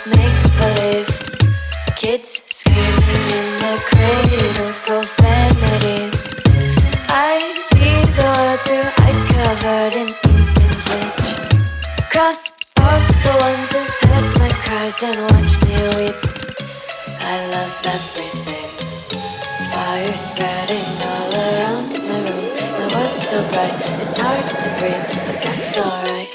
make-believe. Kids screaming in their cradles, profanities. I see the world through ice covered in ink and bleach. Cross out the ones who heard my cries and watched me weep. I love everything. Fire spreading all around my room. My world's so bright, it's hard to breathe, but that's alright.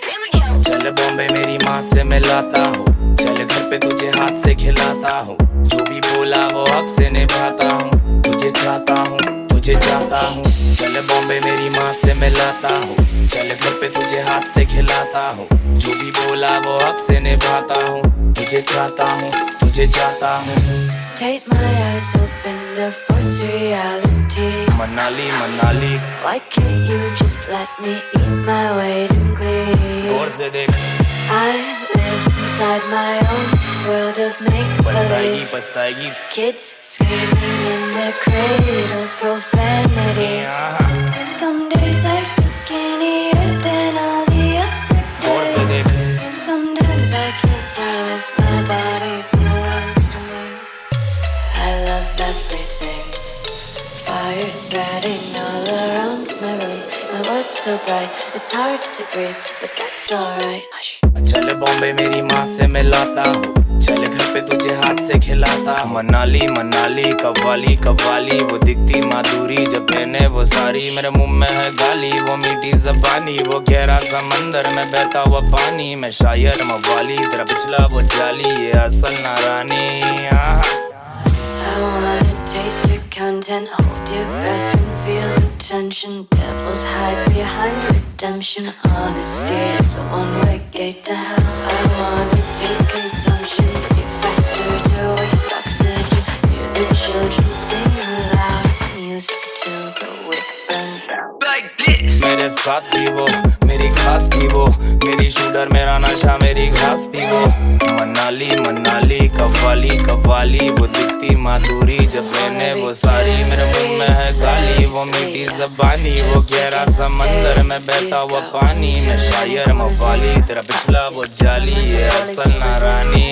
चल बॉम्बे मेरी माँ से मिलाता हूँ, चल घर पे तुझे हाथ से खिलाता हूँ, जो भी बोला वो हक से निभाता हूँ, तुझे चाहता हूँ, तुझे चाहता हूँ। चल बॉम्बे मेरी माँ से मिलाता हूँ, चल घर पे तुझे हाथ से खिलाता हूँ, जो भी बोला वो हक से निभाता हूँ, तुझे चाहता हूँ, तुझे चाहता हूँ। Take my eyes open to force reality. Manali Manali Why can't you just let me eat my weight in glee? गौर से देख I live inside my own world of पछताएगी make-believe. पछताएगी Kids screaming in their cradles, profanities. Some days I feel skinnier than all the other गौर से days. देख Sometimes I can't tell if my body belongs to me. I love everything. Fire spreading all around my room. My world's so bright, it's hard to breathe, but that's alright. Hush. चल बॉम्बे मेरी माँ से मिलाता हूँ, चल घर पे तुझे हाथ से खिलाता हूँ। मनाली मनाली कव्वाली कव्वाली वो दिखती माधुरी जब पहने वो सारी, मेरे मुंह में है गाली वो मीठी ज़बानी, वो गहरा समंदर में बहता हुआ पानी। मैं शायर मवाली तेरा पिछला वो जाली, ये असल नारानी। I wanna taste your content, hold your breath and feel the tension. Devils hide behind redemption. Honesty is a one-way gate to hell. I wanna taste consumption, breathe faster to waste oxygen. Hear the children sing aloud, it's music till the wick burns out. Like this. मेरे साथ थी वो, मेरी खास थी वो, मेरी shooter मेरा नशा मेरी घास थी वो। मनाली मनाली कव्वाली कव्वाली वो दिखती माधुरी जब पहने वो सारी, मेरे मुंह में है गाली वो मीठी ज़बानी, वो गहरा समंदर में बहता हुआ पानी। मैं शायर मवाली तेरा पिछला वो जाली, ये असल नारानी।